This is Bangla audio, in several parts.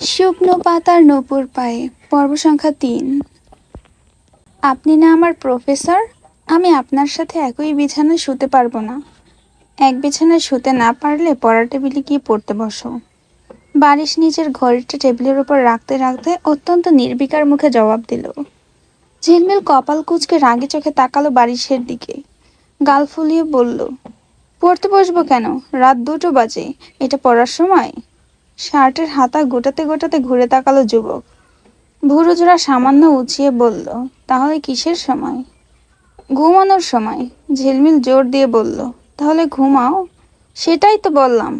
শুকনো পাতার নূপুর পায়ে পর্ব সংখ্যা ৩। আপনি না আমার প্রফেসর, আমি আপনার সাথে একই বিছানায় শুতে পারবো না। এক বিছানায় শুতে না পারলে পড়ার টেবিলে গিয়ে পড়তে বসো। বারিশ নিজের ঘড়িটা টেবিলের উপর রাখতে রাখতে অত্যন্ত নির্বিকার মুখে জবাব দিল। ঝিলমিল কপাল কুঁচকে রাগে চোখে তাকালো বারিশের দিকে, গাল ফুলিয়ে বলল, পড়তে বসবো কেন? রাত 2টো বাজে, এটা পড়ার সময়? শার্টের হাতা গোটাতে গোটাতে ঘুরে তাকালো যুবক। ভুরু জোড়া সামান্য উঁচিয়ে বলল, তাহলে কিসের সময়? ঘুমানোর সময়। ঝিলমিল জোর দিয়ে বলল, তাহলে ঘুমাও। সেটাই তো বললাম,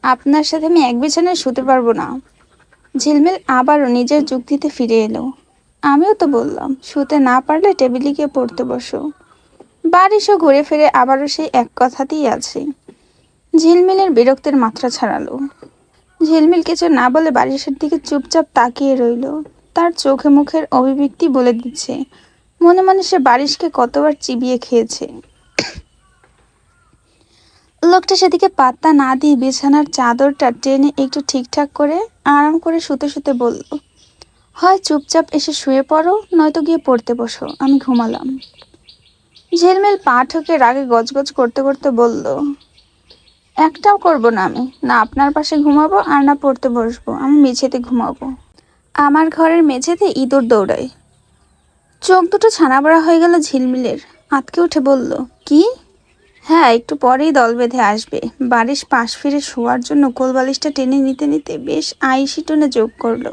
আপনার সাথে আমি এক বিছানায় শুতে পারবো না। ঝিলমিল আবারও নিজের যুক্তিতে ফিরে এলো। আমিও তো বললাম, শুতে না পারলে টেবিলে গিয়ে পড়তে বসো। বারিশও ঘুরে ফিরে আবারও সেই এক কথাতেই আছে। ঝিলমিলের বিরক্তের মাত্রা ছাড়ালো। ঝিলমিল কিছু না বলে বারিশের দিকে চুপচাপ তাকিয়ে রইল। তার চোখে মুখের অভিব্যক্তি বলে দিচ্ছে, মনে মনে সে বারিশকে কতবার চিবিয়ে খেয়েছে। লোকটা সেদিকে পাত্তা না দিয়ে বিছানার চাদরটা টেনে একটু ঠিকঠাক করে আরাম করে শুতে শুতে বলল, হয় চুপচাপ এসে শুয়ে পড়ো, নয়তো গিয়ে পড়তে বসো, আমি ঘুমালাম। ঝিলমিল পা ঠুকে রাগে গজগজ করতে করতে বলল, একটাও করবো না আমি, না আপনার পাশে ঘুমাবো আর না পড়তে বসবো। আমি মেঝেতে ঘুমাবো। আমার ঘরের মেঝেতে ইঁদুর দৌড়ায়। চোখ দুটো ছানাবড়া হয়ে গেল ঝিলমিলের। আঁতকে উঠে বলল, কি? হ্যাঁ, একটু পরেই দল বেঁধে আসবে। বারিশ পাশ ফিরে শোয়ার জন্য কোলবালিশটা টেনে নিতে নিতে বেশ আইসি টোনে যোগ করলো,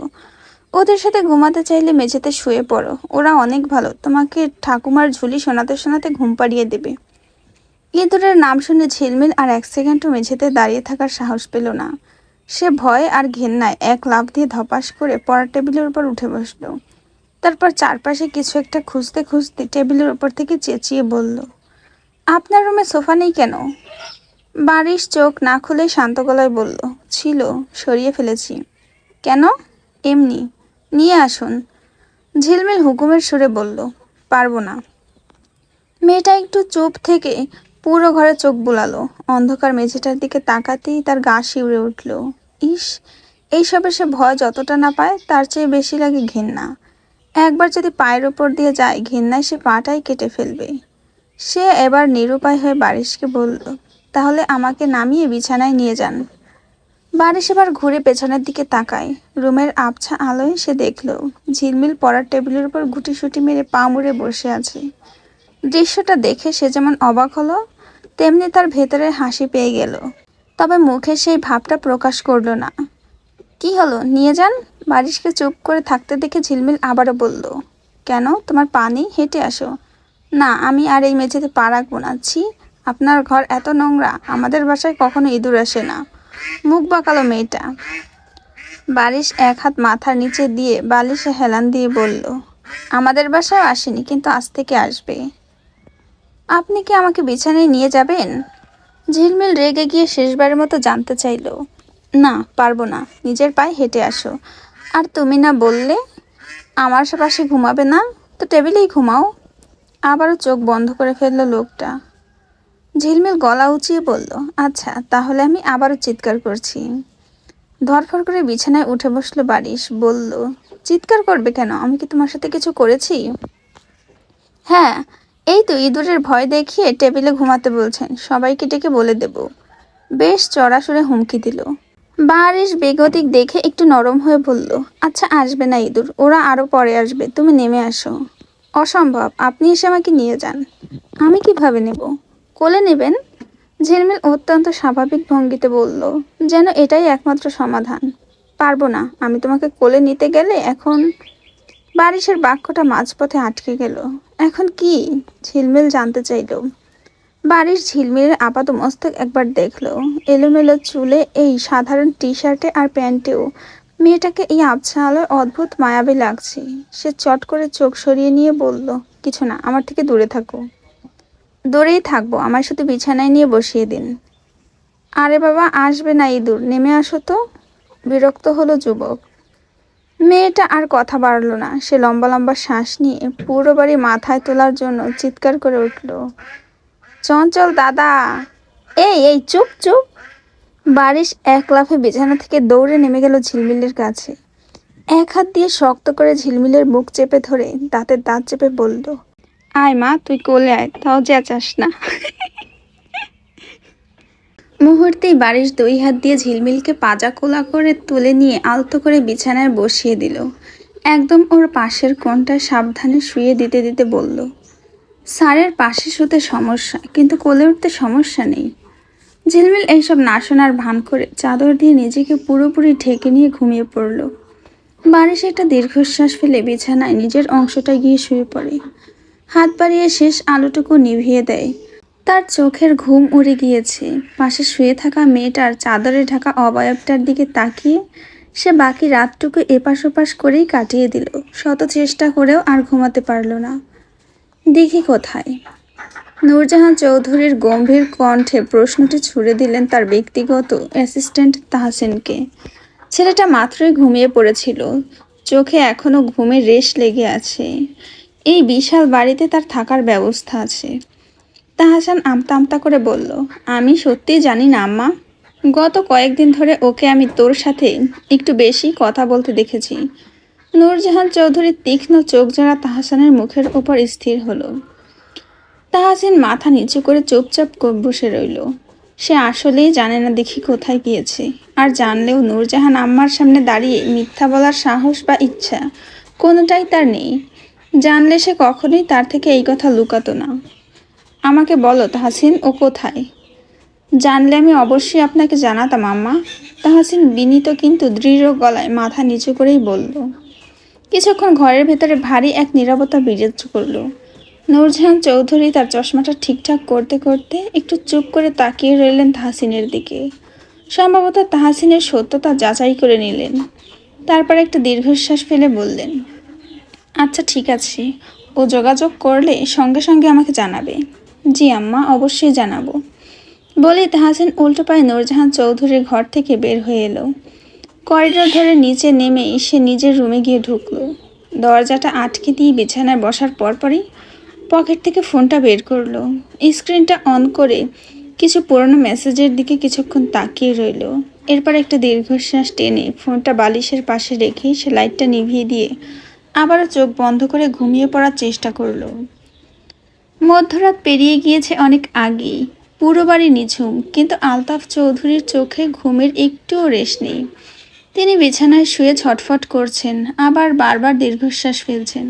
ওদের সাথে ঘুমাতে চাইলে মেঝেতে শুয়ে পড়ো, ওরা অনেক ভালো, তোমাকে ঠাকুমার ঝুলি শোনাতে শোনাতে ঘুম পাড়িয়ে দেবে। ইঁদুরের নাম শুনে ঝিলমিল আর এক সেকেন্ডও মেঝেতে দাঁড়িয়ে থাকার সাহস পেল না। সে ভয় আর ঘেন্নায় এক লাফ দিয়ে ধপাস করে পড়ার টেবিলের উপর উঠে বসলো। তারপর চারপাশে কিছু একটা খুঁজতে খুঁজতে টেবিলের উপর থেকে চেঁচিয়ে বলল, আপনার রুমে সোফা নেই কেন? বারিশ চোখ না খুলে শান্ত গলায় বলল, ছিল, সরিয়ে ফেলেছি। কেন? এমনি। নিয়ে আসুন। ঝিলমিল হুকুমের সুরে বলল, পারবো না। মেয়েটা একটু চুপ থেকে পুরো ঘরে চোখ বুলালো। অন্ধকার মেঝেটার দিকে তাকাতেই তার গা শিউরে উঠল। ইস, এইসবে সে ভয় যতটা না পায় তার চেয়ে বেশি লাগে ঘেন্না। একবার যদি পায়ের উপর দিয়ে যায়, ঘেন্নায় সে পাটাই কেটে ফেলবে। সে এবার নিরুপায় হয়ে বারিশকে বলল, তাহলে আমাকে নামিয়ে বিছানায় নিয়ে যান। বারিশ এবার ঘুরে পেছনের দিকে তাকায়। রুমের আবছা আলোয় সে দেখল ঝিলমিল পড়ার টেবিলের উপর গুটিসুটি মেরে পা মুড়ে বসে আছে। দৃশ্যটা দেখে সে যেমন অবাক হলো, তেমনি তার ভেতরে হাসি পেয়ে গেল। তবে মুখে সেই ভাবটা প্রকাশ করল না। কি হলো, নিয়ে যান। বারিশকে চুপ করে থাকতে দেখে ঝিলমিল আবারও বলল, কেন, তোমার পা নেই? হেঁটে আসো। না, আমি আর এই মেঝেতে পা রাখবো না। ছি, আপনার ঘর এত নোংরা, আমাদের বাসায় কখনো ইঁদুর আসে না। মুখ বাঁকালো মেয়েটা। বারিশ এক হাত মাথার নিচে দিয়ে বালিশে হেলান দিয়ে বলল, আমাদের বাসায় আসেনি, কিন্তু আজ থেকে আসবে। আপনি কি আমাকে বিছানায় নিয়ে যাবেন? ঝিলমিল রেগে গিয়ে শেষবারের মতো জানতে চাইল। না, পারবো না, নিজের পায়ে হেঁটে আসো। আর তুমি না বললে আমার পাশে ঘুমাবে না, তো টেবিলেই ঘুমাও। আবারও চোখ বন্ধ করে ফেলল লোকটা। ঝিলমিল গলা উঁচিয়ে বলল, আচ্ছা, তাহলে আমি আবারও চিৎকার করছি। ধরফর করে বিছানায় উঠে বসলো বারিশ। বলল, চিৎকার করবে কেন? আমি কি তোমার সাথে কিছু করেছি? হ্যাঁ, এই তো ইঁদুরের ভয় দেখিয়ে টেবিলে ঘুমাতে বলছেন, সবাইকে ডেকে বলে দেব। বেশ চড়া সুরে হুমকি দিল। বারিশ বেগতিক দেখে একটু নরম হয়ে বলল, আচ্ছা, আসবে না ইঁদুর, ওরা আরো পরে আসবে, তুমি নেমে আসো। অসম্ভব, আপনি এসে আমাকে নিয়ে যান। আমি কিভাবে নেব? কোলে নেবেন? ঝিলমিল অত্যন্ত স্বাভাবিক ভঙ্গিতে বলল, যেন এটাই একমাত্র সমাধান। পারবো না, আমি তোমাকে কোলে নিতে গেলে এখন। বারিশের বাক্যটা মাঝপথে আটকে গেল। এখন কি? ঝিলমিল জানতে চাইল। বারিশ ঝিলমিলের আপাতমস্তক একবার দেখল। এলোমেলো চুলে, এই সাধারণ টি শার্টে আর প্যান্টেও মেয়েটাকে এই আবছা আলোয় অদ্ভুত মায়াবী লাগছে। সে চট করে চোখ সরিয়ে নিয়ে বলল, কিছু না, আমার থেকে দূরে থাকো। দূরেই থাকবো, আমার শুধু বিছানায় নিয়ে বসিয়ে দিন। আরে বাবা, আসবে না ইঁদুর, নেমে আসো তো। বিরক্ত হলো যুবক। মেয়েটা আর কথা বাড়ল না। সে লম্বা লম্বা শ্বাস নিয়ে পুরো বাড়ি মাথায় তোলার জন্য চিৎকার করে উঠল, চঞ্চল দাদা! এই এই চুপ চুপ! বারিশ এক লাফে বিছানা থেকে দৌড়ে নেমে গেল ঝিলমিলের কাছে। এক হাত দিয়ে শক্ত করে ঝিলমিলের মুখ চেপে ধরে দাঁতের দাঁত চেপে বলল, আয় মা, তুই কোলে আয়, তাও চেঁচাস না। মুহূর্তেই বারিশ দুই হাত দিয়ে ঝিলমিলকে পাজা কোলা করে তুলে নিয়ে আলতো করে বিছানায় বসিয়ে দিল। একদম ওর পাশের কোণটায় সাবধানে শুয়ে দিতে দিতে বলল, স্যারের পাশে শুতে সমস্যা, কিন্তু কোলে উঠতে সমস্যা নেই। ঝিলমিল এইসব না শোনার ভান করে চাদর দিয়ে নিজেকে পুরোপুরি ঢেকে নিয়ে ঘুমিয়ে পড়ল। বারিশ একটা দীর্ঘশ্বাস ফেলে বিছানায় নিজের অংশটা গিয়ে শুয়ে পড়ে। হাত বাড়িয়ে শেষ আলোটুকু নিভিয়ে দেয়। তার চোখের ঘুম উড়ে গিয়েছে। পাশে শুয়ে থাকা মেয়েটার চাদরে ঢাকা অবয়বটার দিকে তাকিয়ে সে বাকি রাতটুকু এপাশ ওপাশ করেই কাটিয়ে দিল। শত চেষ্টা করেও আর ঘুমাতে পারল না। দিঘি কোথায়? নূরজাহান চৌধুরীর গম্ভীর কণ্ঠে প্রশ্নটি ছুড়ে দিলেন তার ব্যক্তিগত অ্যাসিস্ট্যান্ট তাহসিনকে। ছেলেটা মাত্রই ঘুমিয়ে পড়েছিল, চোখে এখনো ঘুমের রেশ লেগে আছে। এই বিশাল বাড়িতে তার থাকার ব্যবস্থা আছে। তাহসান আমতা আমতা করে বলল, আমি সত্যিই জানি না আম্মা। গত কয়েকদিন ধরে ওকে আমি তোর সাথে একটু বেশি কথা বলতে দেখেছি। নূরজাহান চৌধুরীর তীক্ষ্ণ চোখ জোড়া তাহসানের মুখের উপর স্থির হলো। তাহসিন মাথা নিচু করে চুপচাপ বসে রইল। সে আসলেই জানে না দিঘি কোথায় গিয়েছে, আর জানলেও নূরজাহান আম্মার সামনে দাঁড়িয়ে মিথ্যা বলার সাহস বা ইচ্ছা কোনোটাই তার নেই। জানলে সে কখনোই তার থেকে এই কথা লুকাতো না। আমাকে বলো তাহসিন, ও কোথায়? জানলে আমি অবশ্যই আপনাকে জানাতাম আম্মা। তাহসিন বিনীত কিন্তু দৃঢ় গলায় মাথা নিচু করেই বলল। কিছুক্ষণ ঘরের ভেতরে ভারী এক নীরবতা বিরাজ করল। নূরজাহান চৌধুরী তার চশমাটা ঠিকঠাক করতে করতে একটু চুপ করে তাকিয়ে রইলেন তাহসিনের দিকে। সম্ভবত তাহসিনের সত্যতা যাচাই করে নিলেন। তারপর একটা দীর্ঘশ্বাস ফেলে বললেন, আচ্ছা ঠিক আছে, ও যোগাযোগ করলে সঙ্গে সঙ্গে আমাকে জানাবে। জি আম্মা, অবশ্যই জানাবো। বলেই তাহসিন উল্টো পায়ে নূরজাহান চৌধুরীর ঘর থেকে বের হয়ে এলো। করিডোর ধরে নিচে নেমে সে নিজের রুমে গিয়ে ঢুকলো। দরজাটা আটকে দিয়ে বিছানায় বসার পরপরই পকেট থেকে ফোনটা বের করলো। স্ক্রিনটা অন করে কিছু পুরনো মেসেজের দিকে কিছুক্ষণ তাকিয়ে রইল। এরপর একটা দীর্ঘশ্বাস টেনে ফোনটা বালিশের পাশে রেখে সে লাইটটা নিভিয়ে দিয়ে আবারও চোখ বন্ধ করে ঘুমিয়ে পড়ার চেষ্টা করলো। মধ্যরাত পেরিয়ে গিয়েছে অনেক আগেই। পুরো বাড়ি নিঝুম, কিন্তু আলতাফ চৌধুরীর চোখে ঘুমের একটুও রেশ নেই। তিনি বিছানায় শুয়ে ছটফট করছেন, আবার বারবার দীর্ঘশ্বাস ফেলছেন।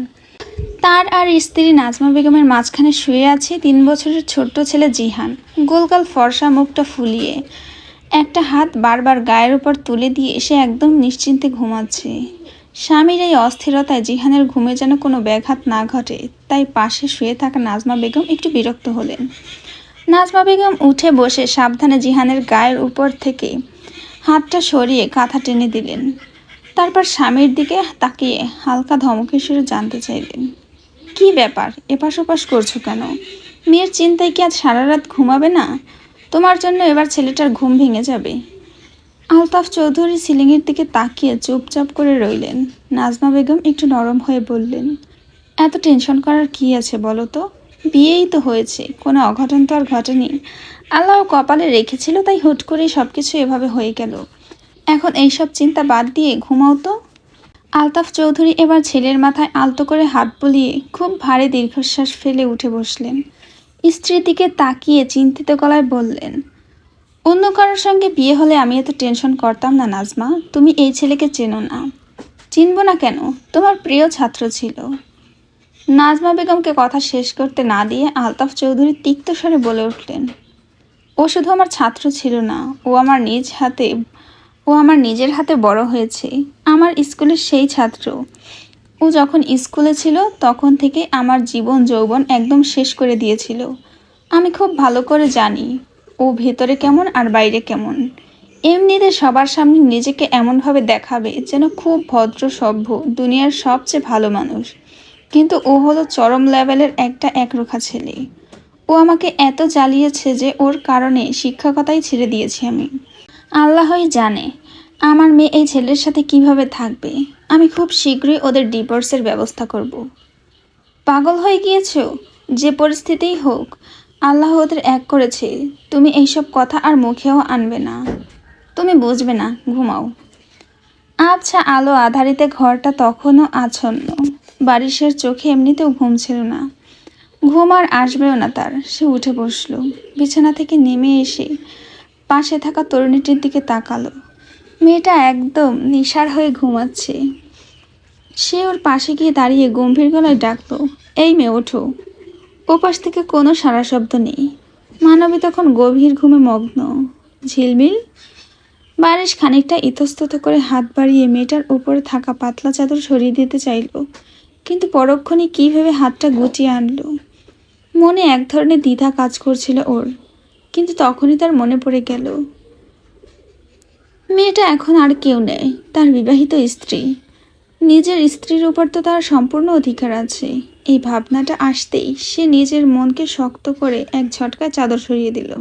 তার আর স্ত্রী নাজমা বেগমের মাঝখানে শুয়ে আছে 3 বছরের ছোট্ট ছেলে জিহান। গোলগাল ফর্সা মুখটা ফুলিয়ে একটা হাত বারবার গায়ের উপর তুলে দিয়ে সে একদম নিশ্চিন্তে ঘুমাচ্ছে। স্বামীর এই অস্থিরতায় জিহানের ঘুমে যেন কোনো ব্যাঘাত না ঘটে, তাই পাশে শুয়ে থাকা নাজমা বেগম একটু বিরক্ত হলেন। নাজমা বেগম উঠে বসে সাবধানে জিহানের গায়ের উপর থেকে হাতটা সরিয়ে কাঁথা টেনে দিলেন। তারপর স্বামীর দিকে তাকিয়ে হালকা ধমকের সুরে জানতে চাইলেন, কি ব্যাপার, এপাশ ওপাশ করছো কেন? মেয়ের চিন্তায় কি আজ সারা রাত ঘুমাবে না? তোমার জন্য এবার ছেলেটার ঘুম ভেঙে যাবে। আলতাফ চৌধুরী সিলিংয়ের দিকে তাকিয়ে চুপচাপ করে রইলেন। নাজমা বেগম একটু নরম হয়ে বললেন, এত টেনশন করার কি আছে বলো তো? বিয়েই তো হয়েছে, কোনো অঘটন তো আর ঘটেনি। আল্লাহ কপালে রেখেছিল, তাই হুট করেই সব কিছু এভাবে হয়ে গেল। এখন এইসব চিন্তা বাদ দিয়ে ঘুমাও তো। আলতাফ চৌধুরী এবার ছেলের মাথায় আলতো করে হাত বুলিয়ে খুব ভারী দীর্ঘশ্বাস ফেলে উঠে বসলেন। স্ত্রীর দিকে তাকিয়ে চিন্তিত গলায় বললেন, অন্য কারোর সঙ্গে বিয়ে হলে আমি এত টেনশন করতাম না নাজমা। তুমি এই ছেলেকে চেনো না। চিনব না কেন? তোমার প্রিয় ছাত্র ছিল। নাজমা বেগমকে কথা শেষ করতে না দিয়ে আলতাফ চৌধুরী তিক্ত স্বরে বলে উঠলেন, ও শুধু আমার ছাত্র ছিল না, ও আমার নিজের হাতে বড় হয়েছে। আমার স্কুলের সেই ছাত্র। ও যখন স্কুলে ছিল তখন থেকে আমার জীবন যৌবন একদম শেষ করে দিয়েছিল। আমি খুব ভালো করে জানি ও ভেতরে কেমন আর বাইরে কেমন। এমনিতে সবার সামনে নিজেকে এমনভাবে দেখাবে যেন খুব ভদ্র সভ্য, দুনিয়ার সবচেয়ে ভালো মানুষ। কিন্তু ও হলো চরম লেভেলের একটা একরোখা ছেলে। ও আমাকে এত জ্বালিয়েছে যে ওর কারণে শিক্ষকতাই ছেড়ে দিয়েছি আমি। আল্লাহই জানে আমার মেয়ে এই ছেলের সাথে কিভাবে থাকবে। আমি খুব শীঘ্রই ওদের ডিভোর্সের ব্যবস্থা করব। পাগল হয়ে গিয়েছো? যে পরিস্থিতিই হোক, আল্লাহ ওদের এক করেছে। তুমি এইসব কথা আর মুখেও আনবে না। তুমি বুঝবে না, ঘুমাও। আবছা আলো আধারিতে ঘরটা তখনও আচ্ছন্ন। বারিশের চোখে এমনিতেও ঘুম ছিল না, ঘুম আর আসবেও না তার। সে উঠে বসলো, বিছানা থেকে নেমে এসে পাশে থাকা তরুণীটির দিকে তাকালো। মেয়েটা একদম নিশার হয়ে ঘুমাচ্ছে। সে ওর পাশে গিয়ে দাঁড়িয়ে গম্ভীর গলায় ডাকলো, এই মেয়ে ওঠো। ওপাশ থেকে কোনো সাড়া শব্দ নেই। মানবী তখন গভীর ঘুমে মগ্ন। ঝিলমিল। বারিশ খানিকটা ইতস্তত করে হাত বাড়িয়ে মেয়েটার উপরে থাকা পাতলা চাদর সরিয়ে দিতে চাইল, কিন্তু পরক্ষণে কী ভেবে হাতটা গুটিয়ে আনলো। মনে এক ধরনের দ্বিধা কাজ করছিল ওর, কিন্তু তখনই তার মনে পড়ে গেল মেয়েটা এখন আর কেউ নেই, তার বিবাহিত স্ত্রী। নিজের স্ত্রীর উপর তো তার সম্পূর্ণ অধিকার আছে। এই ভাবনাটা আসতেই সে নিজের মনকে শক্ত করে এক ঝটকায় চাদর সরিয়ে দিল।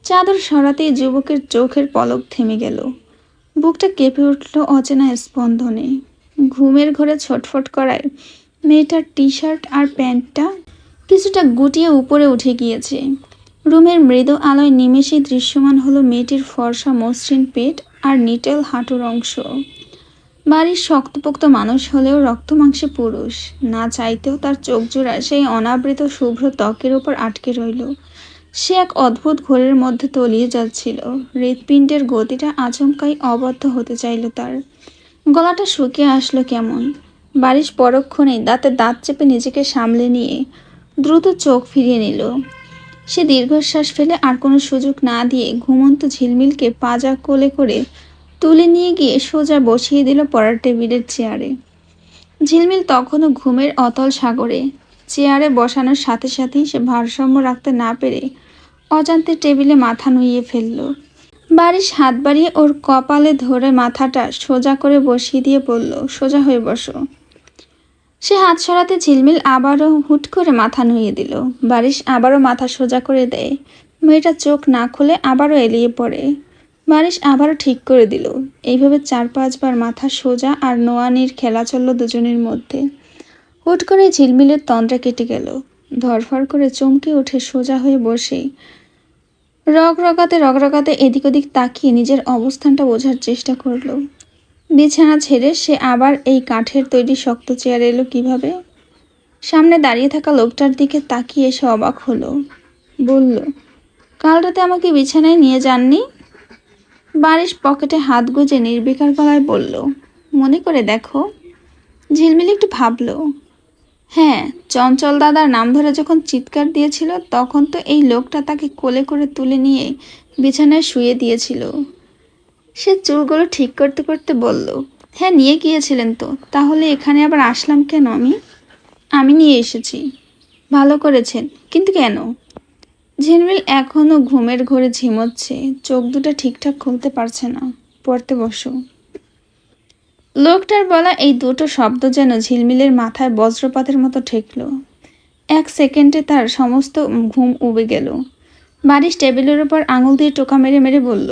চাদর সরাতেই যুবকের চোখের পলক থেমে গেল। বুকটা কেঁপে উঠল অচেনা স্পন্দনে। ঘুমের ঘরে ছটফট করায় মেয়েটার টি শার্ট আর প্যান্টটা কিছুটা গুটিয়ে উপরে উঠে গিয়েছে। রুমের মৃদু আলোয় নিমেষেই দৃশ্যমান হলো মেয়েটির ফর্সা মসৃণ পেট আর নিটেল হাঁটুর অংশ। বাড়ির শক্তপোক্ত মানুষ হলেও রক্ত মাংসে পুরুষ, না চাইতেও তার চোখজোড়া সেই অনাবৃত শুভ্র ত্বকের ওপর আটকে রইল। সে এক অদ্ভুত ঘোরের মধ্যে তলিয়ে যাচ্ছিল। হৃৎপিণ্ডের গতিটা আচমকাই অবদ্ধ হতে চাইল তার। গলাটা শুকিয়ে আসলো কেমন। বারিশ পরক্ষণেই দাঁতে দাঁত চেপে নিজেকে সামলে নিয়ে দ্রুত চোখ ফিরিয়ে নিল। সে দীর্ঘশ্বাস ফেলে আর কোনো সুযোগ না দিয়ে ঘুমন্ত ঝিলমিলকে পাজা কোলে করে তুলে নিয়ে গিয়ে সোজা বসিয়ে দিল পড়ার টেবিলের চেয়ারে। ঝিলমিল তখনও ঘুমের অতল সাগরে। চেয়ারে বসানোর সাথে সাথেই সে ভারসাম্য রাখতে না পেরে অজান্তে টেবিলে মাথা নুইয়ে ফেলল। বারিশ হাত বাড়িয়ে ওর কপালে ধরে মাথাটা সোজা করে বসিয়ে দিয়ে বলল, সোজা হয়ে বসো। সে হাত সরাতে ঝিলমিল আবারও হুট করে মাথা নুইয়ে দিল। বারিশ আবারও মাথা সোজা করে দেয়। মেয়েটা চোখ না খুলে আবারও এলিয়ে পড়ে। বারিশ আবারও ঠিক করে দিল। এইভাবে 4-5 বার মাথা সোজা আর নোয়ানির খেলা চলল দুজনের মধ্যে। হুট করে ঝিলমিলের তন্দ্রা কেটে গেল। ধরফর করে চমকে উঠে সোজা হয়ে বসে রগরগাতে এদিক ওদিক তাকিয়ে নিজের অবস্থানটা বোঝার চেষ্টা করলো। বিছানা ছেড়ে সে আবার এই কাঠের তৈরি শক্ত চেয়ারে এলো কিভাবে? সামনে দাঁড়িয়ে থাকা লোকটার দিকে তাকিয়ে সে অবাক হলো। বলল, কাল রাতে আমাকে বিছানায় নিয়ে যাননি? বারিশ পকেটে হাত গুজে নির্বিকার গলায় বলল, মনে করে দেখো। ঝিলমিল একটু ভাবলো। হ্যাঁ, চঞ্চল দাদার নাম ধরে যখন চিৎকার দিয়েছিল তখন তো এই লোকটা তাকে কোলে করে তুলে নিয়ে বিছানায় শুয়ে দিয়েছিল। সে চুলগুলো ঠিক করতে করতে বলল, হ্যাঁ নিয়ে গিয়েছিলেন তো, তাহলে এখানে আবার আসলাম কেন? আমি নিয়ে এসেছি। ভালো করেছেন, কিন্তু কেন? ঝিলমিল এখনো ঘুমের ঘোরে ঝিমোচ্ছে, চোখ দুটো ঠিকঠাক খুলতে পারছে না। পড়তে বসো। লোকটার বলা এই দুটো শব্দ যেন ঝিলমিলের মাথায় বজ্রপাতের মতো ঠেকল। 1 সেকেন্ডে তার সমস্ত ঘুম উবে গেল। বারিশ টেবিলের উপর আঙুল দিয়ে টোকা মেরে মেরে বলল,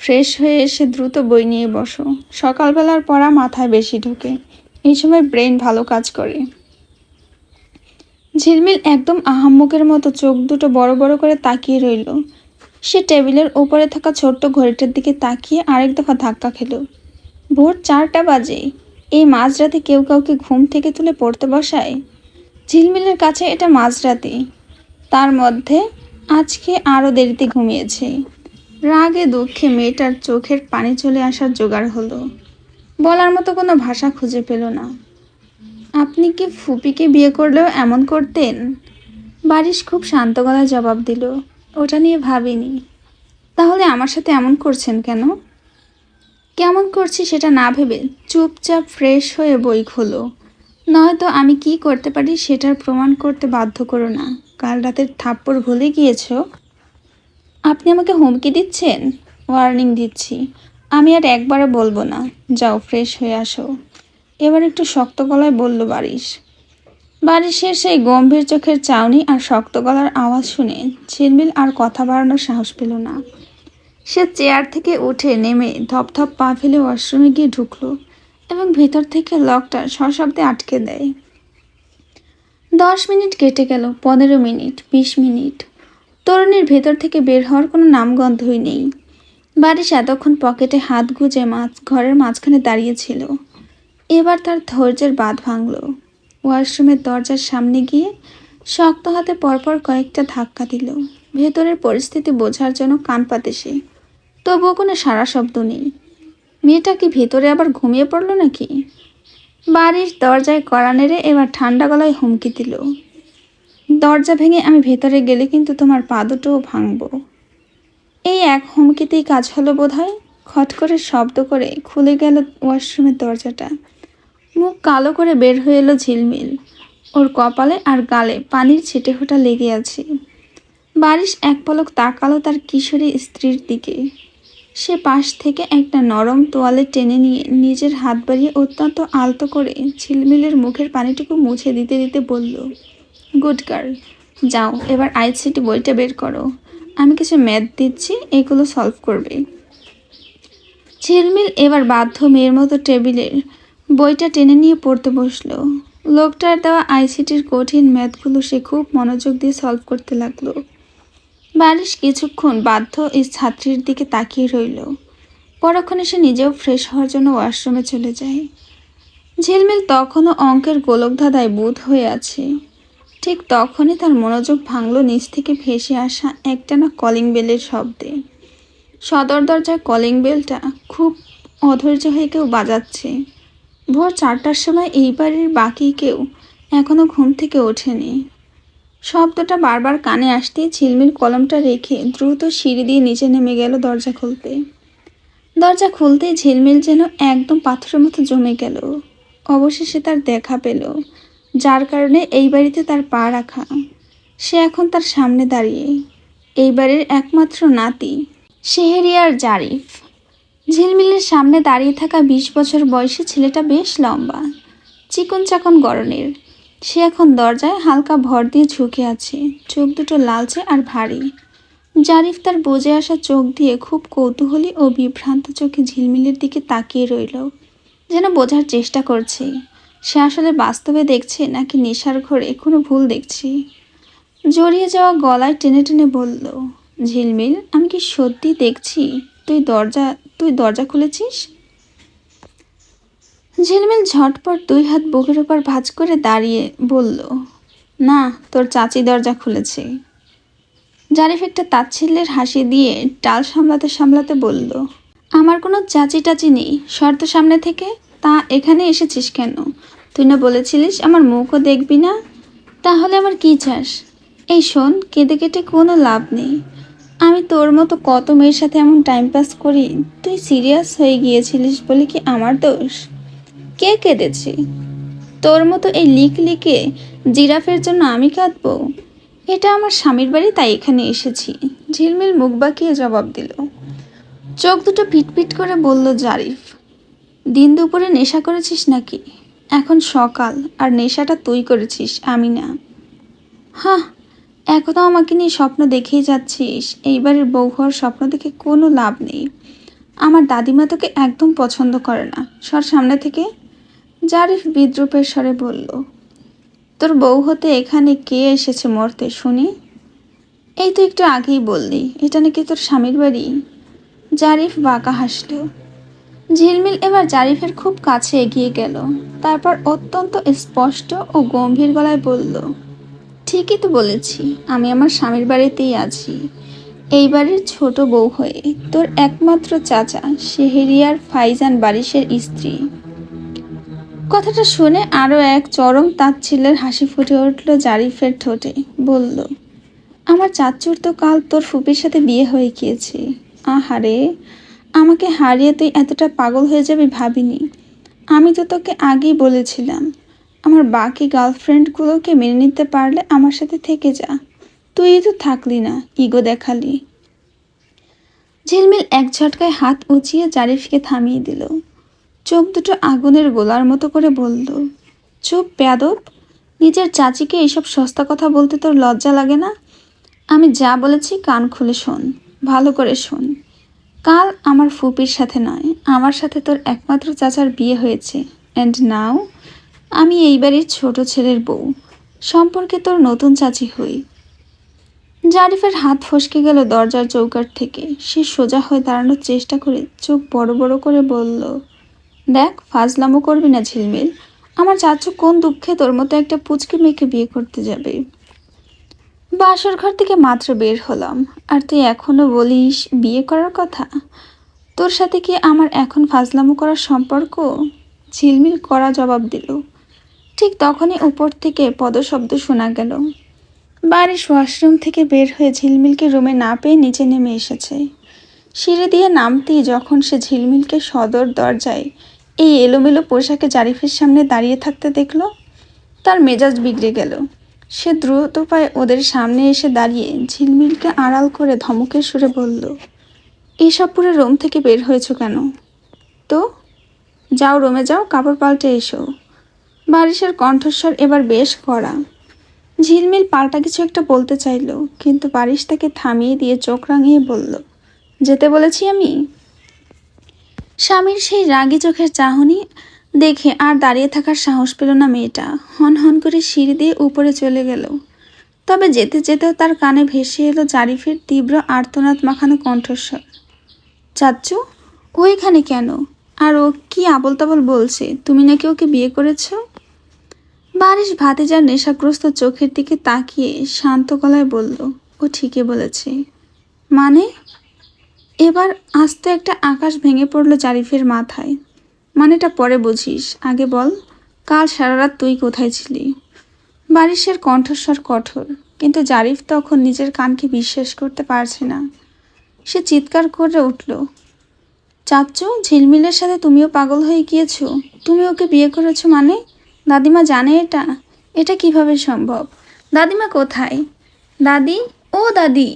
ফ্রেশ হয়ে এসে দ্রুত বই নিয়ে বসো। সকালবেলার পড়া মাথায় বেশি ঢোকে, এই সময় ব্রেন ভালো কাজ করে। ঝিলমিল একদম আহাম্মকের মতো চোখ দুটো বড় বড় করে তাকিয়ে রইল। সে টেবিলের ওপরে থাকা ছোট্ট ঘড়িটার দিকে তাকিয়ে আরেক দফা ধাক্কা খেল। ভোর 4টা বাজে। এই মাঝরাতে কেউ কাউকে ঘুম থেকে তুলে পড়তে বসায়? ঝিলমিলের কাছে এটা মাঝরাতে। তার মধ্যে আজকে আরও দেরিতে ঘুমিয়েছে। রাগে দুঃখে মেয়েটার চোখের পানি চলে আসার জোগাড় হলো। বলার মতো কোনো ভাষা খুঁজে পেল না। আপনি কি ফুপিকে বিয়ে করলেও এমন করতেন? বারিশ খুব শান্ত গলায় জবাব দিল, ওটা নিয়ে ভাবিনি। তাহলে আমার সাথে এমন করছেন কেন? কেমন করছি সেটা না ভেবে চুপচাপ ফ্রেশ হয়ে বই খোলো, নয়তো আমি কি করতে পারি সেটার প্রমাণ করতে বাধ্য করো না। কাল রাতের থাপ্পড় ভুলে গিয়েছো? আপনি আমাকে হুমকি দিচ্ছেন? ওয়ার্নিং দিচ্ছি, আমি আর একবারও বলবো না। যাও ফ্রেশ হয়ে আসো। এবার একটু শক্ত গলায় বলল বারিশ। বারিশের সেই গম্ভীর চোখের চাউনি আর শক্ত গলার আওয়াজ শুনে ঝিলমিল আর কথা বাড়ানোর সাহস পেল না। সে চেয়ার থেকে উঠে নেমে ধপধপ পা ফেলে ওয়াশরুমে গিয়ে ঢুকলো এবং ভেতর থেকে লকটা সশব্দে আটকে দেয়। 10 মিনিট কেটে গেল, 15 মিনিট, 20 মিনিট। তরুণীর ভেতর থেকে বের হওয়ার কোনো নামগন্ধই নেই। বারিশ এতক্ষণ পকেটে হাত গুজে ঘরের মাঝখানে দাঁড়িয়েছিল। এবার তার ধৈর্যের বাঁধ ভাঙল। ওয়াশরুমের দরজার সামনে গিয়ে শক্ত হাতে পরপর কয়েকটা ধাক্কা দিল। ভেতরের পরিস্থিতি বোঝার জন্য কান পাতে সে, তবুও কোনো সারা শব্দ নেই। মেয়েটা কি ভেতরে আবার ঘুমিয়ে পড়লো নাকি? বাড়ির দরজায় কড়া নেড়ে এবার ঠান্ডা গলায় হুমকি দিল, দরজা ভেঙে আমি ভেতরে গেলে কিন্তু তোমার পা দুটোও ভাঙবো। এই এক হুমকিতেই কাজ হলো বোধহয়। খট করে শব্দ করে খুলে গেল ওয়াশরুমের দরজাটা। মুখ কালো করে বের হয়ে এলো ঝিলমিল। ওর কপালে আর গালে পানির ছিটে ফোঁটা লেগে আছে। বারিশ এক পলক তাকালো তার কিশোরী স্ত্রীর দিকে। সে পাশ থেকে একটা নরম তোয়ালে টেনে নিয়ে নিজের হাত বাড়িয়ে অত্যন্ত আলতো করে ঝিলমিলের মুখের পানিটুকু মুছে দিতে দিতে বলল, গুড গার্ল, যাও এবার আইসিটি বইটা বের করো। আমি কিছু ম্যাথ দিচ্ছি, এগুলো সলভ করবে। ঝিলমিল এবার বাধ্য মেয়ের মতো টেবিলের বইটা টেনে নিয়ে পড়তে বসলো। লোকটার দেওয়া আইসিটির কঠিন ম্যাথগুলো সে খুব মনোযোগ দিয়ে সলভ করতে লাগলো। বারিশ কিছুক্ষণ বাধ্য এই ছাত্রীর দিকে তাকিয়ে রইল। পরক্ষণে সে নিজেও ফ্রেশ হওয়ার জন্য ওয়াশরুমে চলে যায়। ঝিলমিল তখনও অঙ্কের গোলকধাঁধায় বুঁদ হয়ে আছে। ঠিক তখনই তার মনোযোগ ভাঙল নিচ থেকে ভেসে আসা একটানা কলিং বেলের শব্দে। সদর দরজার কলিং বেলটা খুব অধৈর্য হয়ে কেউ বাজাচ্ছে। ভোর 4টার সময় এই বাড়ির বাকি কেউ এখনো ঘুম থেকে ওঠেনি। শব্দটা বারবার কানে আসতেই ঝিলমিল কলমটা রেখে দ্রুত সিঁড়ি দিয়ে নিচে নেমে গেল দরজা খুলতেই ঝিলমিল যেন একদম পাথরের মতো জমে গেল। অবশেষে তার দেখা পেল, যার কারণে এই বাড়িতে তার পা রাখা। সে এখন তার সামনে দাঁড়িয়ে, এই বাড়ির একমাত্র নাতি শেহরিয়ার জারিফ। ঝিলমিলের সামনে দাঁড়িয়ে থাকা 20 বছর বয়সী ছেলেটা বেশ লম্বা, চিকন চাকন গড়নের। সে এখন দরজায় হালকা ভর দিয়ে ঝুঁকে আছে, চোখ দুটো লালচে আর ভারী। জারিফ তার বুজে আসা চোখ দিয়ে খুব কৌতূহলী ও বিভ্রান্ত চোখে ঝিলমিলের দিকে তাকিয়ে রইল, যেন বোঝার চেষ্টা করছে সে আসলে বাস্তবে দেখছে নাকি নেশার ঘরে কোনো ভুল দেখছে। জড়িয়ে যাওয়া গলায় টেনে টেনে বলল, ঝিলমিল, আমি কি সত্যি দেখছি তুই দরজা খুলেছিস? ঝিলমিল ঝটপট 2 হাত বুকের উপর ভাঁজ করে দাঁড়িয়ে বলল, না, তোর চাচি দরজা খুলেছে। জারিফ একটা তাচ্ছিল্যের হাসি দিয়ে টাল সামলাতে সামলাতে বলল, আমার কোনো চাচি টাচি নেই, শর্ত সামনে থেকে। তা এখানে এসেছিস কেন? তুই না বলেছিলিস আমার মুখও দেখবি না? তাহলে আমার কি চাস? এই শোন, কেঁদে কেটে কোনো লাভ নেই। আমি তোর মতো কত মেয়ের সাথে এমন টাইম পাস করি, তুই সিরিয়াস হয়ে গিয়েছিলিস বলে কি আমার দোষ? কে কেঁদেছে? তোর মতো এই লিকে জিরাফের জন্য আমি কাঁদবো? এটা আমার স্বামীর বাড়ি, তাই এখানে এসেছি। ঝিলমিল মুখ বাঁকিয়ে জবাব দিল। চোখ দুটো পিটপিট করে বলল জারিফ, দিন দুপুরে নেশা করেছিস নাকি? এখন সকাল, আর নেশাটা তুই করেছিস, আমি না। হ্যাঁ, এখনও আমাকে নিয়ে স্বপ্ন দেখেই যাচ্ছিস। এইবারের বউ হওয়ার স্বপ্ন দেখে কোনো লাভ নেই। আমার দাদিমা তোকে একদম পছন্দ করে না, সর সামনে থেকে। জারিফ বিদ্রুপের স্বরে বলল, তোর বউ হতে এখানে কে এসেছে মরতে শুনি? এই তো একটু আগেই বললি এটা নাকি তোর স্বামীর বাড়ি। জারিফ বাঁকা হাসল। ঝিলমিল এবার জারিফের খুব কাছে এগিয়ে গেল, তারপর অত্যন্ত স্পষ্ট ও গম্ভীর গলায় বলল, ঠিকই তো বলেছি, আমি আমার স্বামীর বাড়িতেই আছি, এই বাড়ির ছোট বউ হয়ে, তোর একমাত্র চাচা শেহরিয়ার ফাইজান বারিশের স্ত্রী। কথাটা শুনে আরও এক চরম তাচ্ছিল্যের হাসি ফুটে উঠল জারিফের ঠোঁটে। বলল, আমার চাচ্চুর তো কাল তোর ফুপির সাথে বিয়ে হয়ে গিয়েছে। আহারে, আমাকে হারিয়ে তুই এতটা পাগল হয়ে যাবি ভাবিনি। আমি তো তোকে আগেই বলেছিলাম, আমার বাকি গার্লফ্রেন্ডগুলোকে মেনে নিতে পারলে আমার সাথে থেকে যা। তুই তো থাকলি না, ইগো দেখালি। ঝিলমিল এক ঝটকায় হাত উঁচিয়ে জারিফকে থামিয়ে দিল। চোখ দুটো আগুনের গোলার মতো করে বলল, চুপ বেয়াদব, নিজের চাচিকে এইসব সস্তা কথা বলতে তোর লজ্জা লাগে না? আমি যা বলেছি কান খুলে শোন, ভালো করে শোন। কাল আমার ফুপির সাথে নয়, আমার সাথে তোর একমাত্র চাচার বিয়ে হয়েছে। অ্যান্ড নাও আমি এই বাড়ির ছোট ছেলের বউ, সম্পর্কে তোর নতুন চাচি হই। জারিফের হাত ফসকে গেল দরজার চৌকাঠ থেকে। সে সোজা হয়ে দাঁড়ানোর চেষ্টা করে চোখ বড় বড় করে বলল, দেখ, ফাজলামো করবি না ঝিলমিল। আমার চাচু কোন দুঃখে তোর মতো একটা পুচকে মেয়েকে বিয়ে করতে যাবে? বাসর ঘর থেকে মাত্র বের হলাম, আর তুই এখনো বলিস বিয়ে করার কথা? তোর সাথে কি আমার এখন ফাজলামো করার সম্পর্ক? ঝিলমিল করা জবাব দিল। ঠিক তখনই উপর থেকে পদশব্দ শোনা গেল। বাড়ির ওয়াশরুম থেকে বের হয়ে ঝিলমিলকে রুমে না পেয়ে নিচে নেমে এসেছে। সিঁড়ি দিয়ে নামতেই যখন সে ঝিলমিলকে সদর দরজায় এই এলোমেলো পোশাকে জারিফের সামনে দাঁড়িয়ে থাকতে দেখল, তার মেজাজ বিগড়ে গেল। সে দ্রুত পায়ে ওদের সামনে এসে দাঁড়িয়ে ঝিলমিলকে আড়াল করে ধমকের সুরে বলল, এইসব পরে রুম থেকে বের হয়েছো কেন? তো যাও, রুমে যাও, কাপড় পাল্টে এসো। বারিশের কণ্ঠস্বর এবার বেশ কড়া। ঝিলমিল পাল্টা কিছু একটা বলতে চাইল, কিন্তু বারিশ তাকে থামিয়ে দিয়ে চোখ রাঙিয়ে বলল, যেতে বলেছি আমি। স্বামীর সেই রাগী চোখের চাহনি দেখে আর দাঁড়িয়ে থাকার সাহস পেল না মেয়েটা। হন হন করে সিঁড়ি দিয়ে উপরে চলে গেল। তবে যেতে যেতেও তার কানে ভেসে এলো জারিফের তীব্র আর্তনাদ মাখানো কণ্ঠস্বর, চাচ্চু, ও এখানে কেন? আর ও কি আবল তাবল বলছে, তুমি নাকি ওকে বিয়ে করেছো? বারিশ ভাতিজার নেশাগ্রস্ত চোখের দিকে তাকিয়ে শান্ত গলায় বলল, ও ঠিকই বলেছে। মানে? এবার আস্তে একটা আকাশ ভেঙে পড়ল জারিফের মাথায়। মানেটা পরে বুঝিস, আগে বল, কাল সারা রাত তুই কোথায় ছিলি? বারিশের কণ্ঠস্বর কঠোর, কিন্তু জারিফ তখন নিজের কানকে বিশ্বাস করতে পারছে না। সে চিৎকার করে উঠল, চাচ্চু, ঝিলমিলের সাথে তুমিও পাগল হয়ে গিয়েছো? তুমি ওকে বিয়ে করেছো মানে? দাদিমা জানে এটা? এটা কিভাবে সম্ভব? দাদিমা কোথায়? দাদি, ও দাদি!